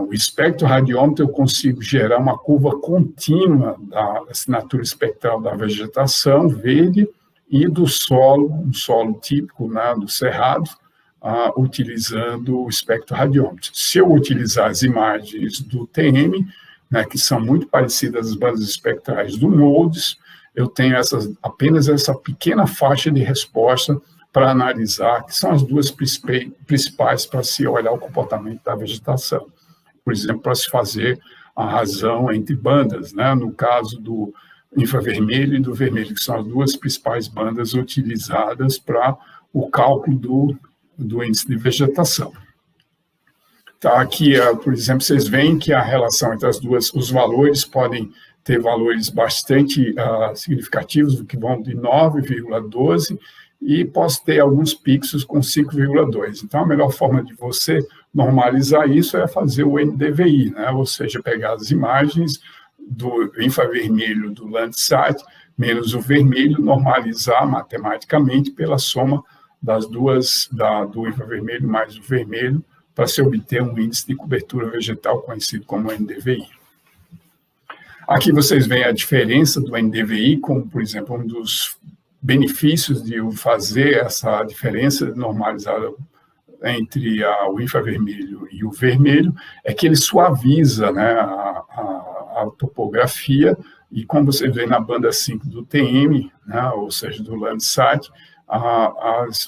o espectro radiômetro eu consigo gerar uma curva contínua da assinatura espectral da vegetação verde e do solo, um solo típico, né, do cerrado, utilizando o espectro radiômetro. Se eu utilizar as imagens do TM, né, que são muito parecidas às bandas espectrais do MODES, eu tenho apenas essa pequena faixa de resposta para analisar, que são as duas principais para se olhar o comportamento da vegetação. Por exemplo, para se fazer a razão entre bandas, né, no caso do infravermelho e do vermelho, que são as duas principais bandas utilizadas para o cálculo do índice de vegetação. Tá, aqui, por exemplo, vocês veem que a relação entre as duas, os valores podem ter valores bastante significativos, que vão de 9,12, e posso ter alguns pixels com 5,2. Então, a melhor forma de você normalizar isso é fazer o NDVI, né? Ou seja, pegar as imagens do infravermelho do Landsat menos o vermelho, normalizar matematicamente pela soma das duas, do infravermelho mais o vermelho, para se obter um índice de cobertura vegetal conhecido como NDVI. Aqui vocês veem a diferença do NDVI, como, por exemplo, um dos benefícios de fazer essa diferença normalizada entre o infravermelho e o vermelho, é que ele suaviza, né, a topografia, e como você vê na banda 5 do TM, né, ou seja, do Landsat,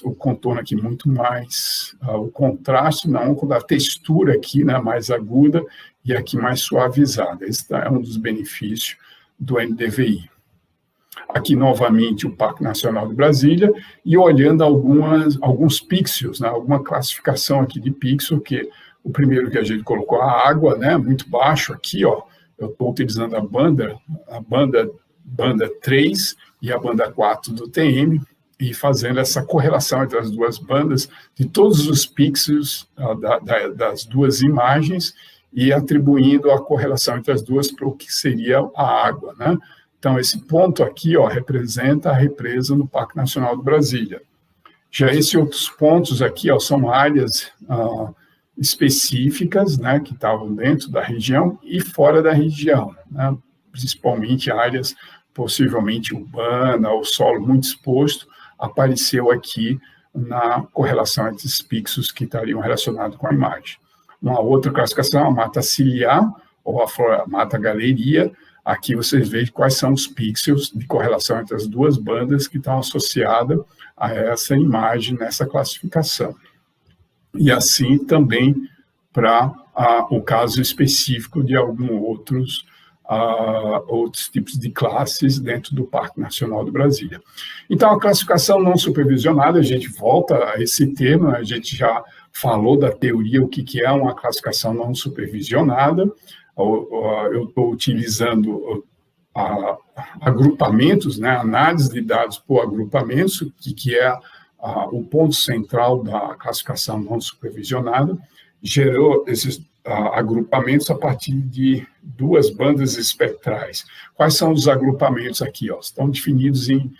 o contorno aqui muito mais, o contraste, não, a textura aqui, né, mais aguda, e aqui mais suavizada. Esse é um dos benefícios do NDVI. Aqui, novamente, o Parque Nacional de Brasília, e olhando alguns pixels, né, alguma classificação aqui de pixel, que o primeiro que a gente colocou, a água, né, muito baixo aqui, ó, eu estou utilizando a banda 3 e a banda 4 do TM, e fazendo essa correlação entre as duas bandas, de todos os pixels das duas imagens, e atribuindo a correlação entre as duas para o que seria a água, né? Então, esse ponto aqui, ó, representa a represa no Parque Nacional de Brasília. Já esses outros pontos aqui, ó, são áreas específicas, né, que estavam dentro da região e fora da região, né, principalmente áreas possivelmente urbanas, ou solo muito exposto, apareceu aqui na correlação entre esses pixels que estariam relacionados com a imagem. Uma outra classificação, a mata ciliar, ou a mata galeria. Aqui vocês veem quais são os pixels de correlação entre as duas bandas que estão associadas a essa imagem nessa classificação. E assim também para o caso específico de alguns outros tipos de classes dentro do Parque Nacional de Brasília. Então, a classificação não supervisionada, a gente volta a esse tema, a gente já falou da teoria, o que é uma classificação não supervisionada. Eu estou utilizando agrupamentos, né, análise de dados por agrupamentos, que é o ponto central da classificação não supervisionada, gerou esses agrupamentos a partir de duas bandas espectrais. Quais são os agrupamentos aqui? Ó? Estão definidos em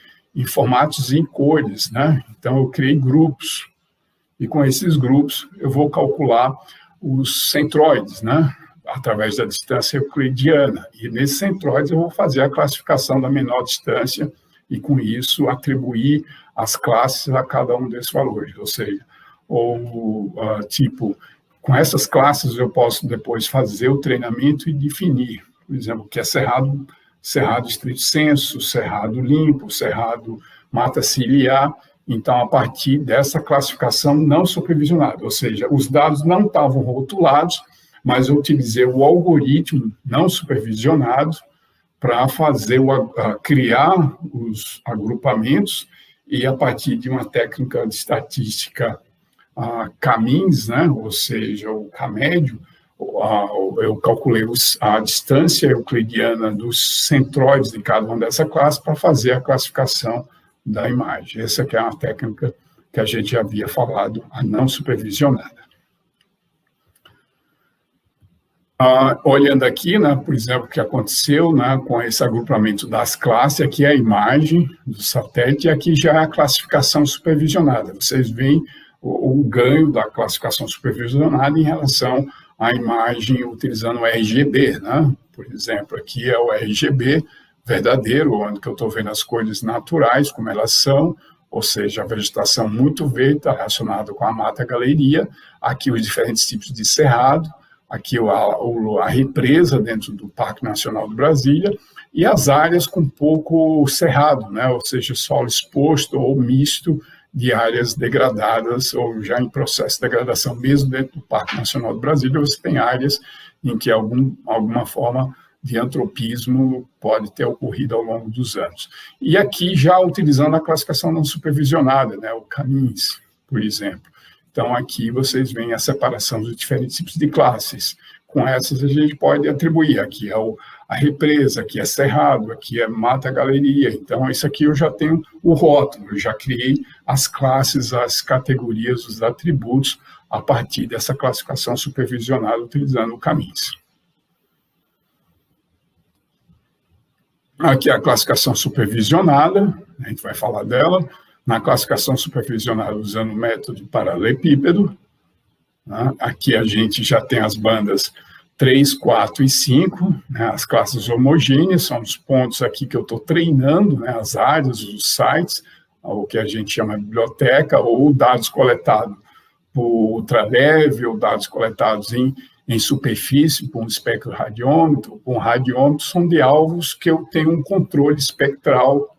formatos e em cores, né? Então, eu criei grupos, e com esses grupos eu vou calcular os centroides, né? Através da distância euclidiana. E nesses centroides eu vou fazer a classificação da menor distância e, com isso, atribuir as classes a cada um desses valores. Ou seja, com essas classes eu posso depois fazer o treinamento e definir, por exemplo, o que é cerrado estrito senso, cerrado limpo, cerrado mata ciliar. Então, a partir dessa classificação não supervisionada, ou seja, os dados não estavam rotulados, mas eu utilizei o algoritmo não supervisionado para criar os agrupamentos, e a partir de uma técnica de estatística CAMINS, né, ou seja, o CAMédio, eu calculei a distância euclidiana dos centroides de cada uma dessa classe para fazer a classificação da imagem. Essa que é uma técnica que a gente já havia falado, a não supervisionada. Olhando aqui, né, por exemplo, o que aconteceu, né, com esse agrupamento das classes, aqui é a imagem do satélite, e aqui já é a classificação supervisionada. Vocês veem o ganho da classificação supervisionada em relação a imagem utilizando o RGB, né? Por exemplo, aqui é o RGB verdadeiro, onde que eu estou vendo as cores naturais, como elas são, ou seja, a vegetação muito verde está relacionada com a mata-galeria, aqui os diferentes tipos de cerrado, aqui a represa dentro do Parque Nacional de Brasília, e as áreas com pouco cerrado, né? Ou seja, solo exposto ou misto de áreas degradadas ou já em processo de degradação, mesmo dentro do Parque Nacional de Brasília, você tem áreas em que alguma forma de antropismo pode ter ocorrido ao longo dos anos. E aqui já utilizando a classificação não supervisionada, né, o CAMINS, por exemplo. Então, aqui vocês veem a separação dos diferentes tipos de classes. Com essas, a gente pode atribuir. Aqui é a represa, aqui é cerrado, aqui é mata-galeria. Então, isso aqui eu já tenho o rótulo, eu já criei as classes, as categorias, os atributos a partir dessa classificação supervisionada utilizando o CAMINS. Aqui é a classificação supervisionada, a gente vai falar dela. Na classificação supervisionada usando o método paralelepípedo, né? Aqui a gente já tem as bandas 3, 4 e 5, né? As classes homogêneas, são os pontos aqui que eu estou treinando, né? As áreas, os sites, o que a gente chama de biblioteca, ou dados coletados por ultraleve, ou dados coletados em superfície, por um espectroradiômetro, por um radiômetro, são de alvos que eu tenho um controle espectral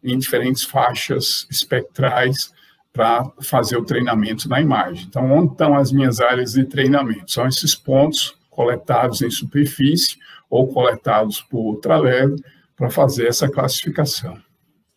em diferentes faixas espectrais para fazer o treinamento na imagem. Então, onde estão as minhas áreas de treinamento? São esses pontos coletados em superfície ou coletados por ultraleve para fazer essa classificação.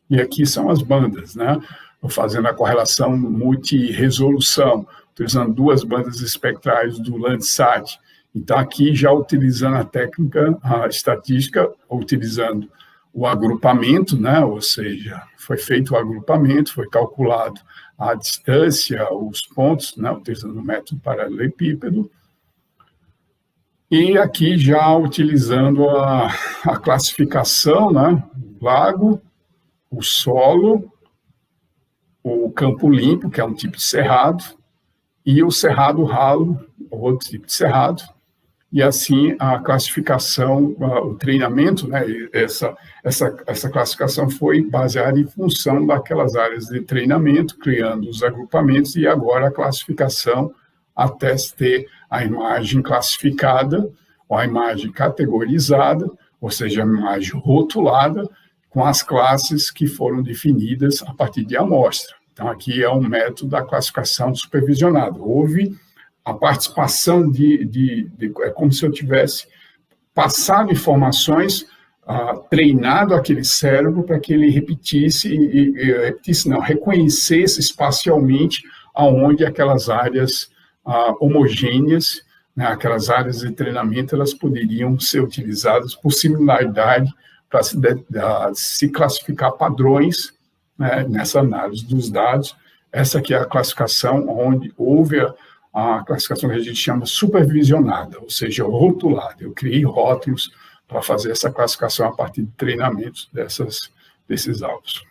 E aqui são as bandas, né? Estou fazendo a correlação multiresolução, utilizando 2 bandas espectrais do Landsat. Então, aqui já utilizando a técnica, a estatística, utilizando o agrupamento, né? Ou seja, foi feito o agrupamento, foi calculado a distância, os pontos, né? Utilizando o método paralelepípedo. E aqui já utilizando a classificação, né? O lago, o solo, o campo limpo, que é um tipo de cerrado, e o cerrado ralo, outro tipo de cerrado, e assim a classificação, o treinamento, né, essa classificação foi baseada em função daquelas áreas de treinamento, criando os agrupamentos, e agora a classificação até ter a imagem classificada, ou a imagem categorizada, ou seja, a imagem rotulada, com as classes que foram definidas a partir de amostra. Então, aqui é um método da classificação supervisionada. Houve a participação é como se eu tivesse passado informações, treinado aquele cérebro para que ele reconhecesse espacialmente aonde aquelas áreas homogêneas, né, aquelas áreas de treinamento, elas poderiam ser utilizadas por similaridade para se classificar padrões, né, nessa análise dos dados. Essa aqui é a classificação onde houve a classificação que a gente chama supervisionada, ou seja, rotulada. Eu criei rótulos para fazer essa classificação a partir de treinamentos desses alvos.